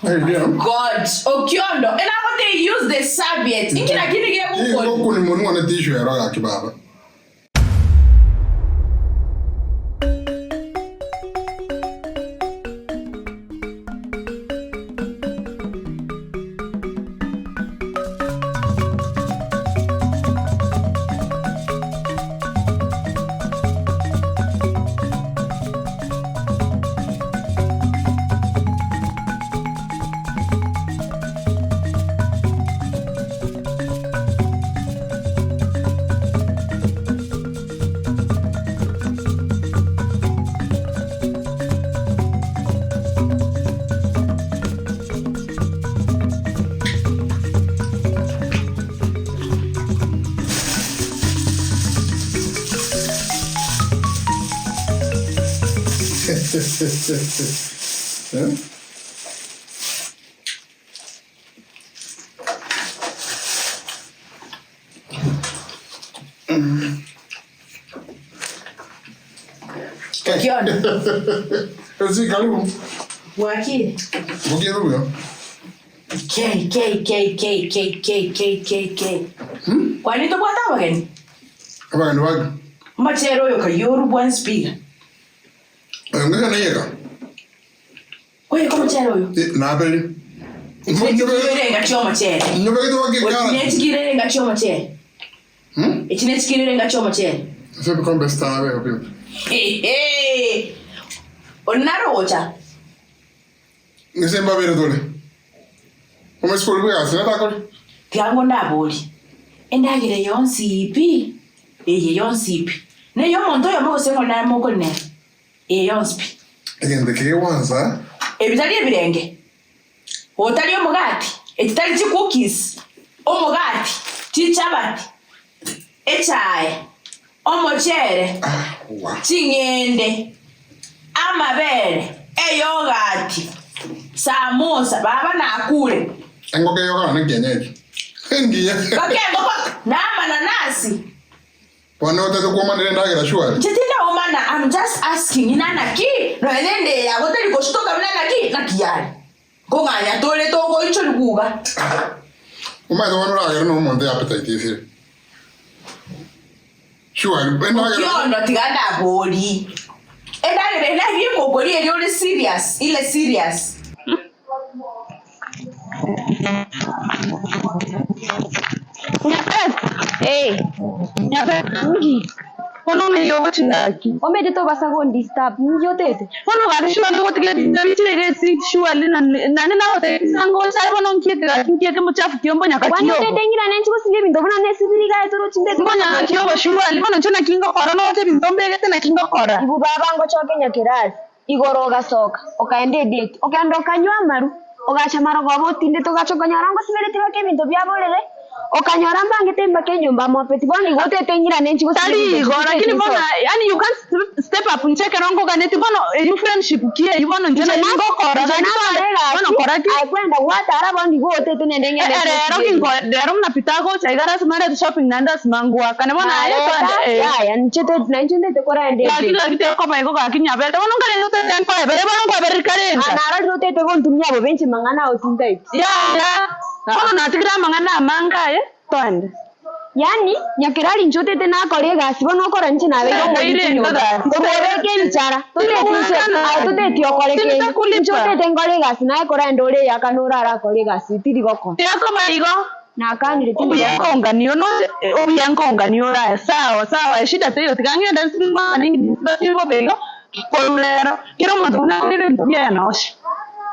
God, Okiondo. And I want to use the serviette. Ingina kini ge mukoni. Iko kuni munu wana tissue ero ya kibaba. Okiondo. Kasi karibu. Waki. Okiondo huyo. K. Kwa nini tobwata wageni? Abagani wagi. Machero yo kayoru bwan speaker. Ngaka na yeka. Oye como chero yo. Na beli. Ichine ngachoma machero. Nyobe to wagi kana. Ichine ngachoma machero. Ichine ngachoma machero. Se be combesta na be opio. Hey. Onarocha. Nisemba bere dole. Como es polvo ya, se na takol. Tiango ndaboli. Endagire yonsipi. Eye yonsipi. Ne yo monto yo mo sengo na mo kone. Yonspi. Agende ke wanza. Ebitali ebirenge. Otali omugati. Etitali chi cookies. Omugati. Chi chabati. Echaye. Omochere. Wow. Chingende. Amabere. Eyogati. Samosa. Baba na akule. Engo ke yoga na kenyeji. Ngiye. Kakengo na mananasi. Wana utatu kwa mande ndagira shwari. Chitinda omana, I'm just asking inana ki. No enende ya hoteli koshtoka mnana ki na kiyari. Konganya tole toko icho likuga. Umaye wana ndagira no monde appetite isi. Shwari, ndagira. Okiondo tiganda body. Ndagira na hiyo body ile serious, ile serious. Hey, ngi. Kono me yo chindaki. Omede to basa go disturb njo tete. Kono ga shwa ndo tike bitire re si shwa le na na hote sango sai kono nkiete muchafu kiombo nyaka kiyo. Wani tete ngira nenchi ko singe bindo bana ne sibiri ga etoro chinde. Konya kiyo ba shwa le kono chona kingo kora no hote bindo mbege tena kingo kora. Ibu baba ngo choke nyakirasi. Igoro gasoka. Okaende date. Okaendo kanywa maru. Ogacha marogo botinde to gacho konyarango sibiri tibake bindo byabolere. Okanyora mbange temba kenyumba mopeti boni gote tengira nenchi ko tali gora kini bona yani you can't step up ncheke rongo ganeti bona you friendship kie you bona njena ngo kora gani bona kora ki ai kwenda wata ara boni gote tenende ngene ero kingo dero na pitago chaigara smart shopping nanda smangwa kana bona ya nchete nanchende te kora ende lakini kite ko mai go gakinya bete bona ngale yote ten pa bere bona ko bere kare anara rote te gon tumya bo benchi mangana otintai ya bona natikira mangana manga Twende. Yani nyakirali njote tena kore gasi bono kora nchi na wego mo ke bichara tote tio kore ke njote tengore gasi na kora ndore ya kanura ara kore gasi tiri goko yako maigo na kanire tiri yankonga niyo no yankonga niyo ra sawa shida sio tikangenda simba ningi sio bego kolero kiro mtu na ile ndio naoshi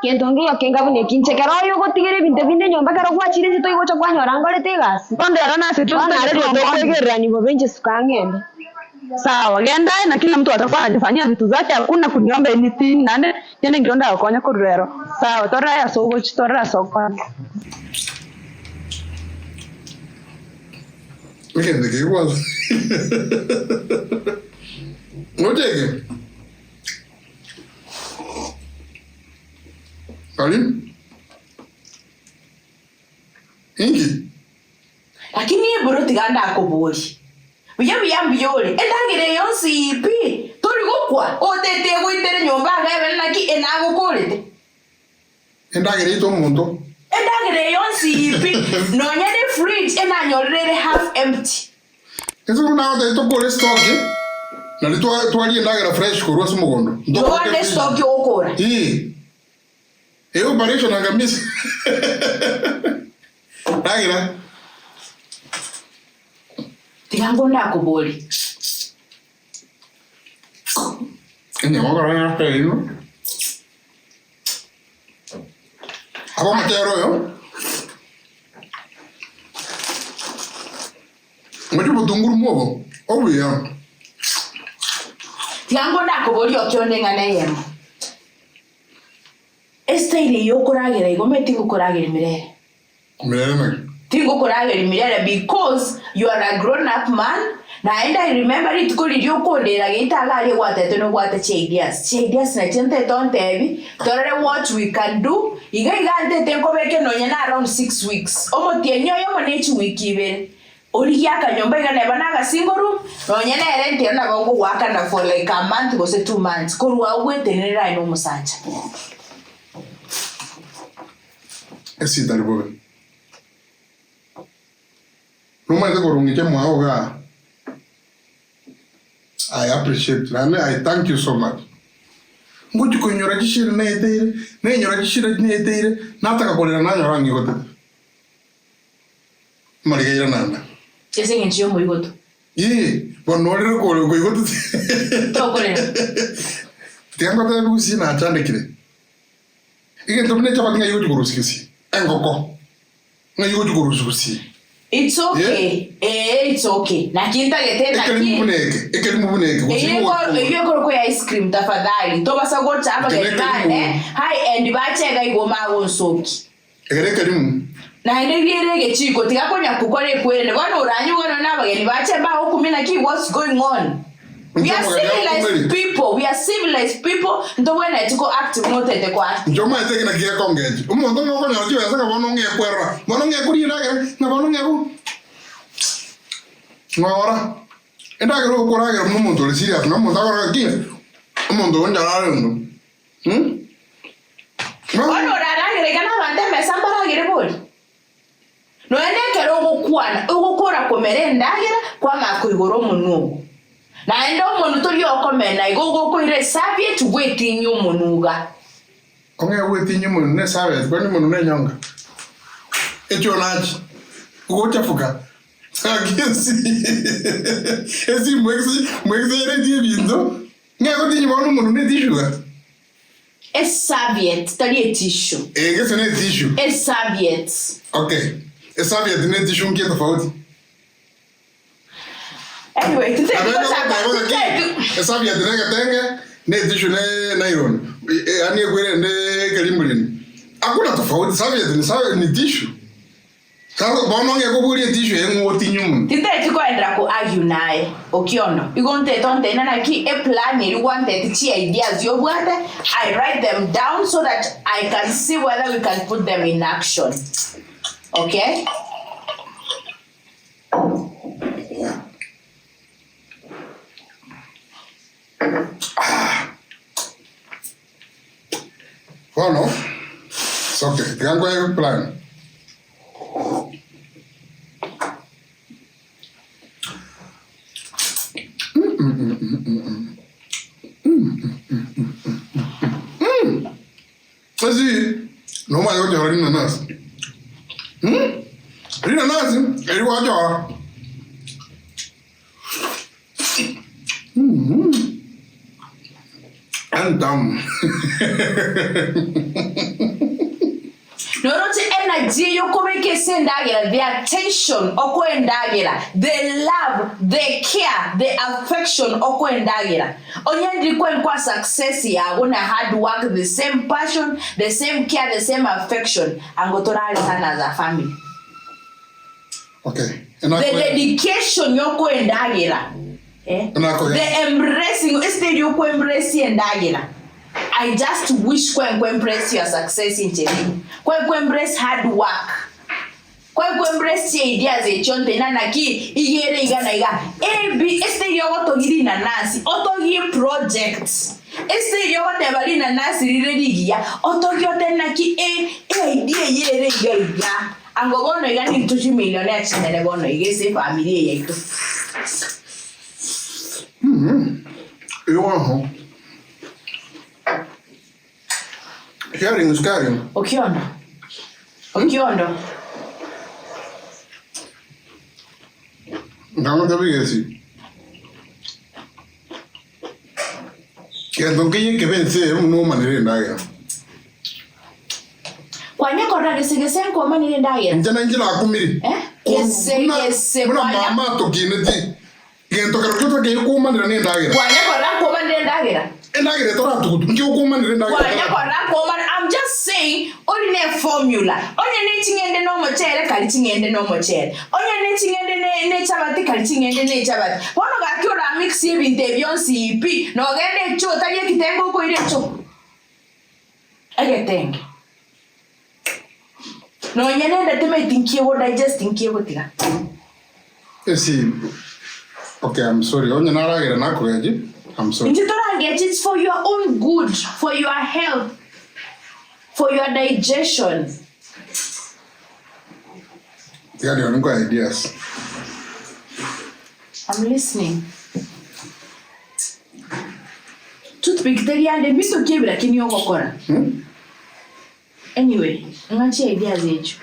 Kentongi yokenga bune kinchekero yo gotigere binte binde nyomba kero kwachire nzito igocho kwanyora ngore tegasi bonde arana situ tutegerera ni bobenje sukangende sawa genda na kila mtu atakuwa anafanyia vitu zake hakuna kuniomba anything nane yene ngionda akonya kurero sawa tora ya sogo chitora sokwa Mkende ke kwazo. Ngoteke. Kali? Ingi. Lakini bro tiganda akoboli. Biyambiyole endangire yonsi ipi tori gukwa otete goitere nyomba gabe naki enago kolete. Endagere ito muntu. Endagere yonsi ipi. No nyane fridge enanyorere half empty. Eso kuna wata ito kore stock. Na litwali endagere fresh kurwa sumugondo. Ndone stock okora. Operation angamisi. Ndagere. Tigango ndako boli. Nyamagara na peino. Abo matero yo. Mwacho butunguru mwobo. Obi ya. Tigango ndako boli Okiondo ngane yemo. Ile yokoragera igome tingukoragera mirere. Mirere. Tingukoragera mirere because you are a grown up man. And I remember it could you call it again tagari gwatete no gwate ideas na chente don't heavy tore what we can do igante tenko beke no nyana around 6 weeks omo tienyo yo monechi wiki ibere ori yaka nyomba igane banaga single room no nyana rent yana gongo wakanda for like a month go say 2 months korwa wetenera ino musanja esi dalibo no mai de korungi mwa oga. I appreciate it. I thank you so much. Ngoju ko nyora gishira na etere, na nyora gishira na etere, nataka kolera na nyora ngigote. Marigeira nanda. Ese ngiyo mu igoto. Bonore ko igoto. To kolera. Tiango ta lusi na chandekire. Ige ndomne chaba ngai yoju kurusikisi. Engoko. Ngai yoju kurusikisi. It's okay. Yeah. It's okay. Na kinta getenda ki. Ekeli mubuneke. Iyo ko ice cream tafadhali. Toba sagota aba getane. Hi and bachega igoma wonsoki. Ekeli mu. Na ndegere chiko tikakonya kukore kwene. Bano uranyuga na bageni bache ba okumina ki what's going on. We are civilized people. Ndo wena etiko active note de kwa. Njoma eteke na kia kongeji. Umuntu ngoko nyaji wesa ka bono nge kwera. Bono nge kuri na bono nge ku. Ngora. Enda gero ko ra gero mumuntu le serious no muntu akora ki. Umuntu onjara ndo. Ono rara gere kana bande mesambara gere boli. No ende kero gukwana. Ugukora komerenda gera kwa makuigoro munugo. Na endo monu to yokomena igogo ko ire savie to wait in you monuga. Onge wait in you monu ne savie kwani monu ne nyonga. Echo nachi. Ugo chafuka. Sagisi. Esi mwexi ere die bindo. Ngeko tinyi monu ne tishuga. Es saviet, tali tissue. Geso ne tissue. Es saviet. Okay. Es saviet ne tissue nkie tofauti. Anyway, today esa vya tenge ne tishu ne nylon. Ani kwere ne kalimulini. Hakuna tofauti sawa ni tishu. Sasa bono ngeko buri tishu engoti nyumu. Today tuko endra ko argue nae Okiondo. Igonte tonte na ki e plan iri wanted chi ideas yo bwate. I write them down so that I can see whether we can put them in action. Okay? Bueno, it's okay. Tengo el plan. Así, no me hago llorar ni nada. Ni nada, él va a llorar. Norote energy yokomeke sendagera, the attention oko endagera, the love, the care, the affection oko endagera. Onyendi kwa success ya una hard work, the same passion, the same care, the same affection. Angotorali sana as a family. Okay. The dedication yoko endagera. The embracing, instead yoko embrace endagera. I just wish kwa embrace your success in Chile. Kwa embrace hard work. Kwa embrace ideas echonte nana ki igere igana iga. Ebi este yogo to giri na nasi. Oto gi projects. ese yo te balina nasirire digia otokyo tena ki idea yere ya ango bono igani 2 millionaire chinene bono igese family yaitu yo Hearing is caring. Okiondo. Ngamo tabigesi. Kendo kiyi kebense no manire ndaga. Kwanya kora gesegese ko manire ndaga. Njila akumiri. Yes. Muna mama to kineti. Gento karoto ke ko manire ndaga. Kwanya kora ko manire ndaga. Ndaga to ratu ngi ko manire ndaga. Kwanya kora ko man I'm just saying only a formula. Only ne tingende no mochele kali tingende no mochele. Only ne tingende ne chabati kali tingende ne chabati. Wono ga kyora mix ibinte byonsi ipi no gende cho taliye kitembo ko ire cho. Again. No nyene teme tinkie wo digest tinkie wo tiga. See. Okay, I'm sorry. Onya naragira nakugeji. I'm sorry. It's for your own good, for your health, for your digestion. Yeah, they have got ideas. I'm listening. Toothpick teriande miso kibra kinyo kokora. Anyway, ngachi ideas ejo.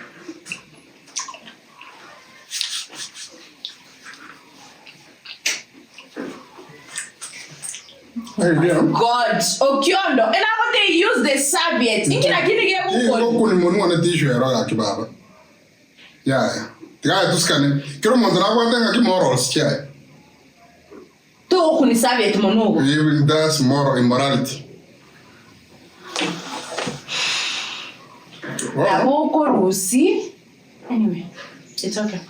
God, Okiondo, and I want to use the serviette. Inkina kini ge muko. Iko kuni monu wana tissue era ga kibaba. Yeah. Tiga tuskane. Kiro monzo na kwata nga ki morals chia. To kuni serviette monugo. Even that's moral immorality. Ya boko rusi. Anyway, it's okay.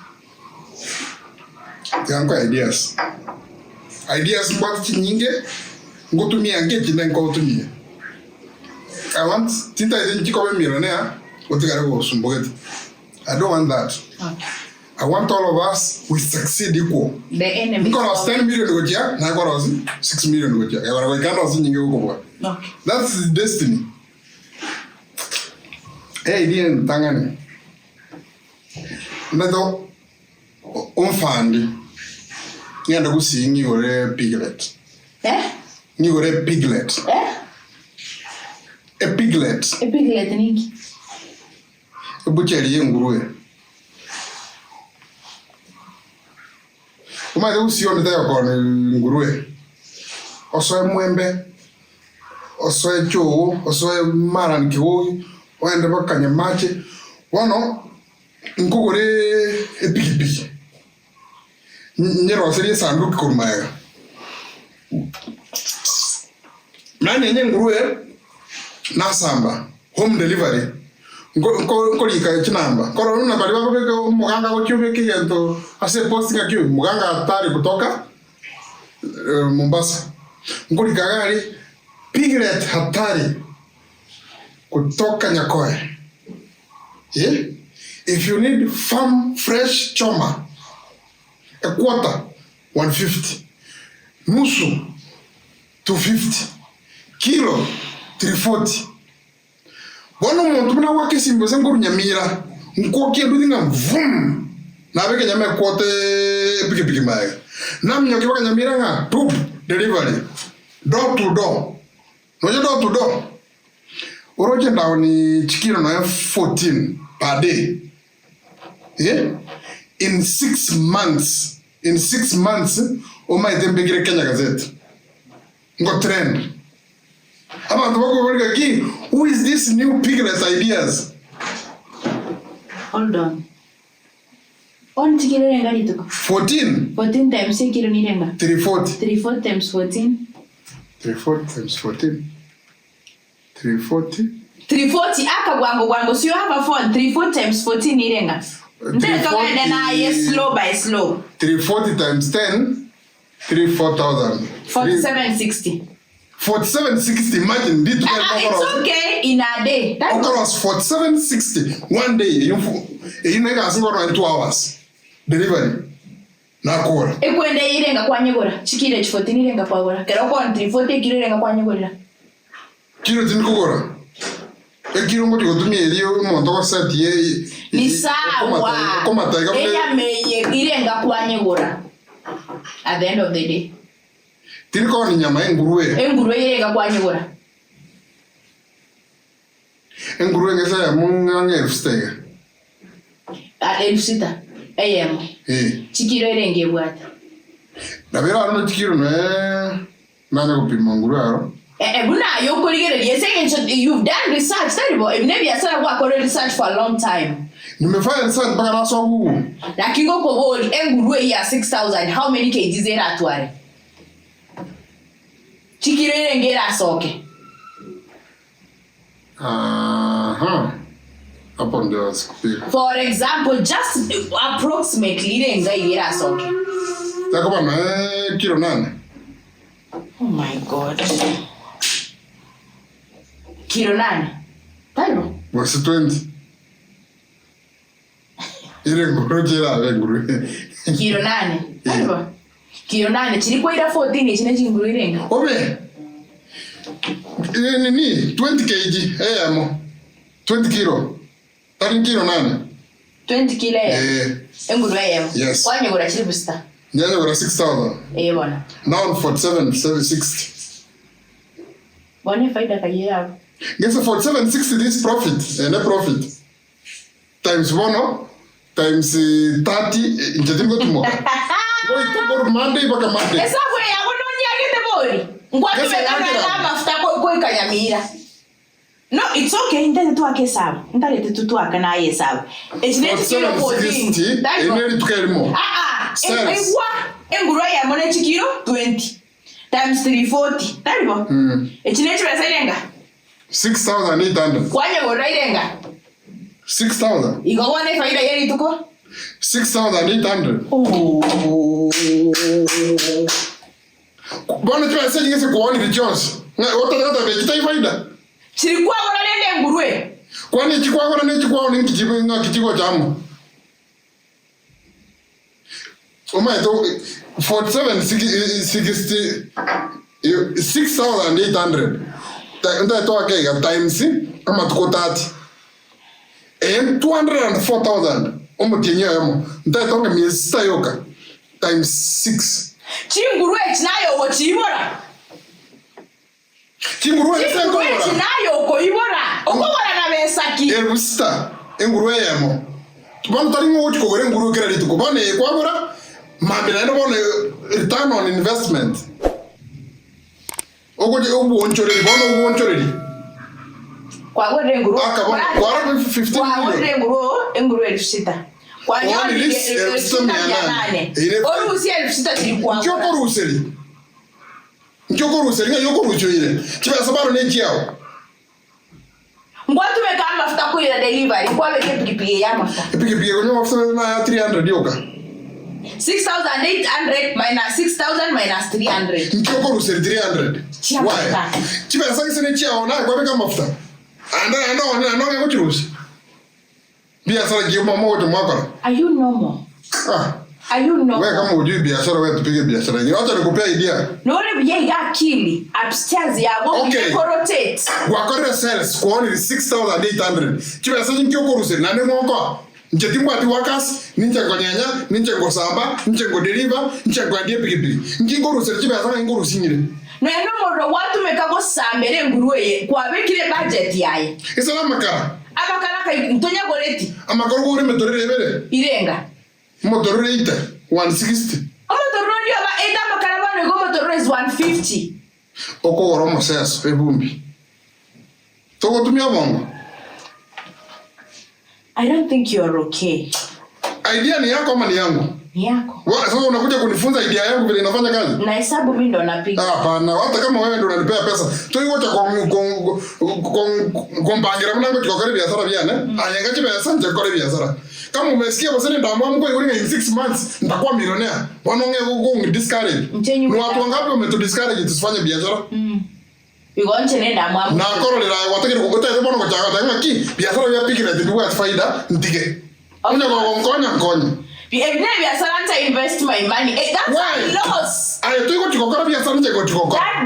Yanko ideas. Ideas mbatu chinyinge. Ngotumia ngeji na ngotumia. I want tinta izinji ko be millionaire otigare go sumbogeti. I don't want that. Okay. I want all of us we succeed equal. The enemy. Because 10 million go chia, na go 6 million go chia. Ya go ikando zinyi go kwa. Okay. That's destiny. Hey, dien tangani. Nado onfandi. Nyanda kusingi ore piglet. Ni gore piglet. A piglet. A piglet niki. Bucheri yenguruwe. Umaze usione tayo kone nguruwe. Osoe mwembe. Osoe choo. Osoe maran kiwogi. Waende bakanya mache. Wano nkugore epikipiki. Nyero serie sanduku kurumaya. Nani nye nguruwe nasamba home delivery ngo lika chinamba koro nuna bali bako muganga ko cyube kigento ase posting akyo muganga atari kutoka Mombasa ngo lika gari piglet hatari kutoka Nyakoe. If you need farm fresh choma a quarter 150 nusu 250 kilo 340. Bono muntu muna wake simbo zenguru nyamira nkoke ndinga vum na beke nyame kote piki maya nam nyoki waka nyamira nga tup delivery door to door no door to door oroje ndawo ni chikiro na 14 per day. In 6 months o mai tembegire Kenya Gazette ngo trend. Who is this new piglet ideas? Hold on. On tikiro renga lituko. 14 times tikiro ni renga. 340 times 14. 340 times 14. 340 aka gwango so you have a phone 340 times 14 ni renga. Ndeka wende na slow by slow. 340 times 10 34,000. 4760. 4760, imagine. It's okay in a day. That's was 4760 one day. You know, 2 hours delivery. nakora ekwende irenga kwanyegora chikire chifotini irenga kwagora kero kontri fote kire irenga kwanyegora kiro tinkogora ekiro ngo tikotumia elio monto ko set ye ni sawa enya meye irenga kwanyegora at the end of the day tinko ni nyama engurue irenga kwanyegora engurue ngesa ya mungange stega Elusita AM chikiro irenge bwata nabera ano chikiro nanya kupima ngurue aro buna yokuligereria saying you've done research terrible maybe I started work on research for a long time nimefanya research mpaka na so Google lakini kwa bodi engurue ya 6000 how many kgs era atware chikiro irenge ra soke hapo ndio sikupika for example just approximately irenga era soke takoma na kilo 8 oh my god kilo 8 tano wasi 20 irenguro jera irenguro kilo 8 tano kilo 8 chilikuwa ira 14 chine chinguru irenga obe ni 20 kg amo 20 kilo 30 kilo 8 20 kilo enguru amo yes kwanye gora chiri busta nyanya gora 6000 bwana now 4760 bwana faida kayera guess 4760 this profit net profit times 1 times 30 njetingo tumo boy to Monday baka Monday esa bwe yabono nyagete bori ngwatu bekana mafuta ko kanyamira no it's okay ndete tu akesaba ndalete tu akana yesaba ejineti kilo 14 eneri tukairimo enguru ya mone chikiro 20 times 340 taribo ejineti besayenga 6800 kwanye gora irenga 6000 igobone faida yeri tuko 6800 bwana tu asa ngese kuoni Jones wata bejitai faida chirikuwa gora lende ngurue kwani chikwa gora ne chikwa ni kijibu nga kijigo jamu omaito 4760 6800 nda to akega times kama tuko 30 and 204,000 omutinyo yamo nda to nge miezi sayoka times 6 chingurue chinayo wochibora chingurue chinayo koibora okobora na besaki erusta engurue yamo bana taringo wochi kogore ngurue kera lituko bana kwagora mambira no bana return on investment ogoje obonchoreri bana obonchoreri kwagore nguru kwara 15 kwagore nguru elusita kwanyoni elusita orusi elusita tilikuwa njokoruseri nga yokoruchoire chibasa baro nejiao ngwatu meka mafuta kuira delivery kwa beke pikipiki ya mafuta pikipiki ko mafuta na 300 yoka 6800 minus 6000 minus 300 njokoruseri 300 why chibasa kisene chiao na kwa beka mafuta anda ngochirusi biashara gioma moja mwakara are you normal are you normal wewe kama hujui biashara wewe tupige biashara nyingine acha nikupea idea no le ya akili upstairs ya go rotate wakore sales kuoni 6800 chibasa njokoruseri na nemoko njetimwa ati workers ninje ngonyanya ninje ngosamba ninje ngodeliver ninje ngwandie pikipiki njingoruseri chibasa ngorusingire no modo watu mekago sambere nguruye kwa bekire budget yaye isala makara kai ntonya goreti amakoro gore metorere bere irenga motorere ita 160 motorere ndio ba eta makara bano go motorere is 150 oko goro moses ebumbi toko tumia bongo I don't think you are okay idea ni yako ama ni yangu yako sasa unakuja kunifunza idea yangu vile inafanya kazi na hesabu mimi ndo napiga hapana hata kama wewe ndo unanipea pesa tu hiyo cha kompangira mnango tukokore biashara biana ayenga chibe pesa nje kore biashara kama umesikia basi ndamwa mko in 6 months nitakuwa millionaire wanaongea go discourage ni watu wangapi wametudiscourage tusifanye biashara igonche nenda mwa na korolera watakire kugota hizo bono kuchanga tanga ki biashara ya pikira tibiwa faida ndige onya ngonya If never I invest my money, that's a loss. That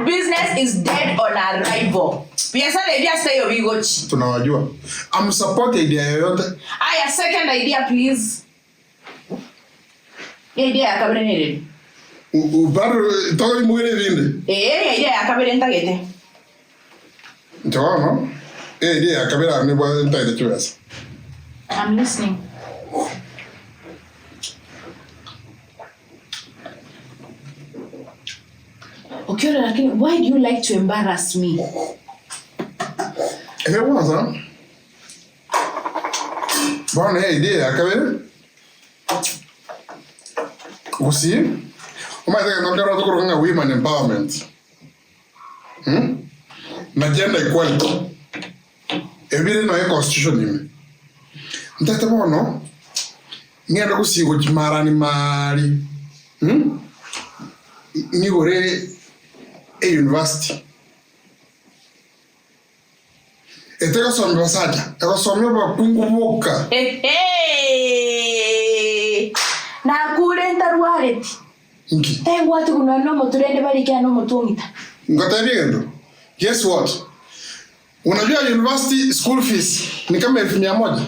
business is dead on arrival. Tunawajua. I'm support idea yoyote. Aya, second idea please. Idea ya kabere nini? Bado toka imugere vinde. Idea ya kabere ntagete. Ndio idea ya kabere ni bwa ntagete chwesa. I'm listening. Okay, lakini why do you like to embarrass me? Kwanza bwana idea ya kabere usi umaitaka nokera tukurunga women empowerment na gender equality ebire no constitution ime ndate bono ngenda kusigo chimara ni mari ni gore e university eteka somba saja ekosomya bakungu boka na kule ntarwareti inki tengo ati kuna no moturende bali kia no motungita ngotabigendo. Guess what? Unajua university school fees ni kama 1,100.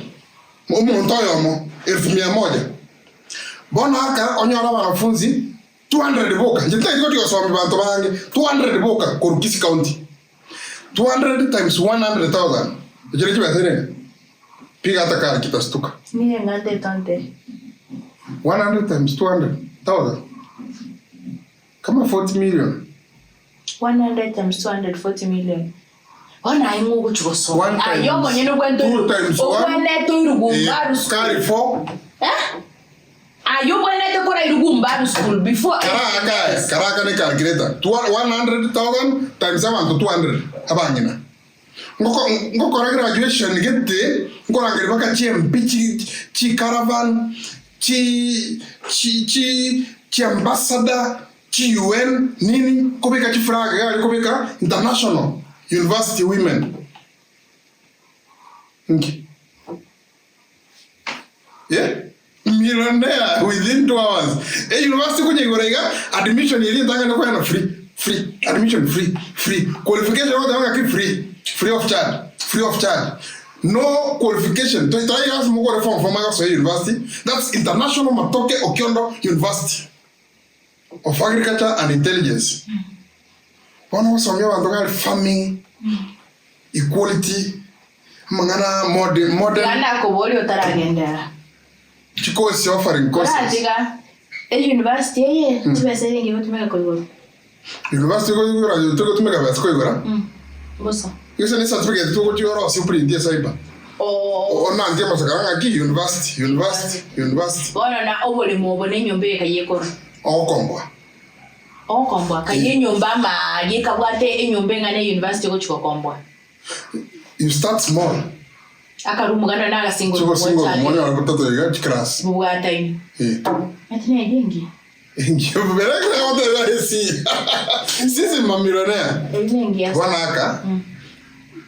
Umuntoyomo 1,100. Bona haka onyora wanafunzi 200 boka. Njita iko tikosomba bantu bangi 200 boka ku Kisii County. 200 times 100,000. Ejere chibatene. Piga hata kali kitastuka. Mire ngate tante. 100 times 200,000. Kama 40 million. 100 times 240 million. Ona aingu kuchukoso. Ayo monyeno kwento. 2 times 1. Okweneto irugumbaru school. Carry 4. Ayo mweneto kora irugumbaru school before. Karaka ni calculator. 100,000 times 7 to 200. Abangina. Ngoko graduation gete. Ngoko ngiri baka CMP chi caravan chi ambassador chi UN nini kubika chi flag ya kubika international university women. Okay. Yeah. Millionaire within 2 hours. University kwenye gorega admission ili tanga na kwa free admission free qualification wote free of charge. No qualification. To try us more reform from my university. That's International Matoke Okiondo University of Agriculture and Intelligence. One was from your farming, equality, mangana modern. Yana kubori otaragenda. Chiko is offering courses. University ye tibese ngi utumeka koigoro. University koigoro yo tumeka basi koigoro. Bosa. Yesa ni certificate to go to your super in cyber. Na ndia masakanga aki university. Bona na obole mo bone nyombe ka yekoro. Okombwa ka nyomba ma yeka bwate enyombe ngane university ko chikokombwa. You start small. Akarumugana na single mwana wa mtoto ya class. Bwata ini. Atene dengi. Ngio bereka wote wa sisi mamilionea. Dengi. Bwana aka.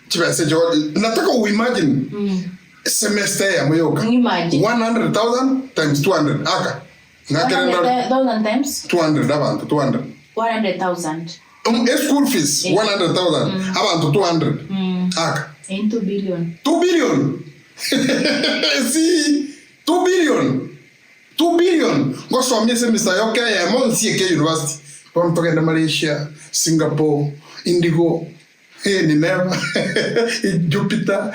Chibese jo nataka uimagine semester ya moyoka 100,000 times 200 aka ngakenda 100,000 times 200 abantu 200 100,000 school fees 100,000 abantu 200 aka into billion 2 billion see 2 billion go so mi semester yoka ya Monsi University kwa mtokenda Malaysia, Singapore, Indigo. Ni never Jupiter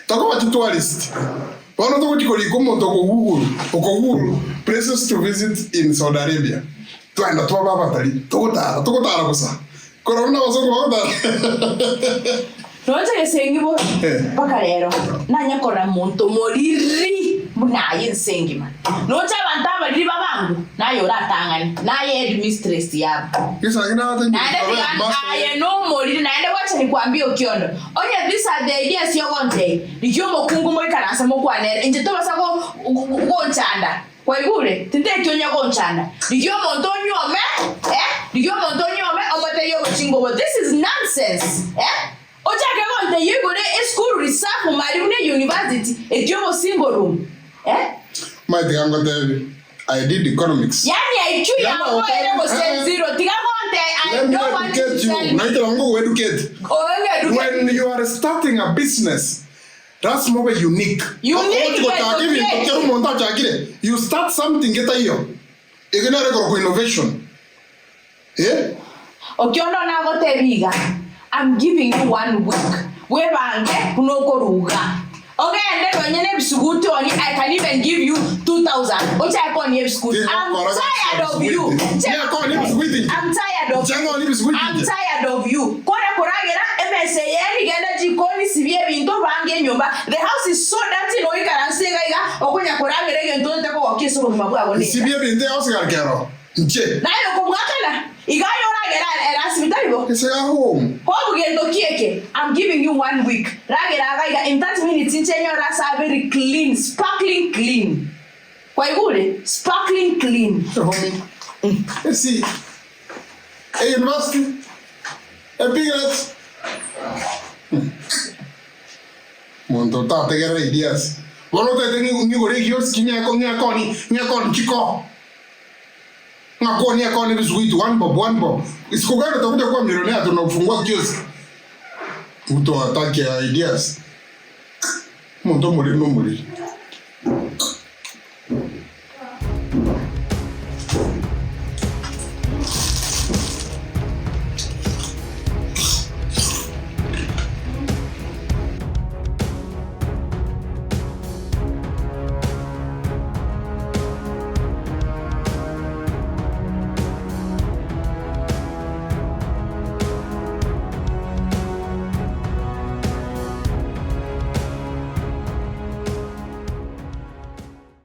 Talk about tourist. One of the Kemunto Google places to visit in Saudi Arabia. To end the 12 battery. Tokota Rosa. Corona was over that. No te sengi bo bakarero nanya kora monto moriri munaye sengi man no cha bantaba riba bangu nayo ratangani naye head mistress yabo Kisa ina hata ni aye no moriri naende wacha nikwambie Okiondo onye these are the ideas you want ndiyo mokungu mo ikanasa mo kwanere nje to basako gonchanda kwa igure tinde kyonya gonchanda ndiyo monto nyome ndiyo monto nyome omote yo chingo but this is nonsense Ocha kego nte yugo de school reserve mali une university etiobo single room My thing, I did economics. Yani I don't want to tell you. When you are starting a business, that's more unique. You start something, get a year. You can go innovation. Yeah? Okiondo na go tebiga. I'm giving you 1 week. We bange kunoko ruga. Okay, and then when you have school, I can even give you 2,000. Which I call you school. I'm tired of you. I'm tired of you. The house is so dirty. No, you can say, I'm giving you 1 week. In 30 minutes, very clean, sparkling clean. Quite good, sparkling clean. Let's see. A university, a bigot. Monto tate get ideas. One of the things you go to your skin, Chico. Not going near corner is with one bob. It's going to the millionaire to know from what just to attack your ideas. Monto Mori.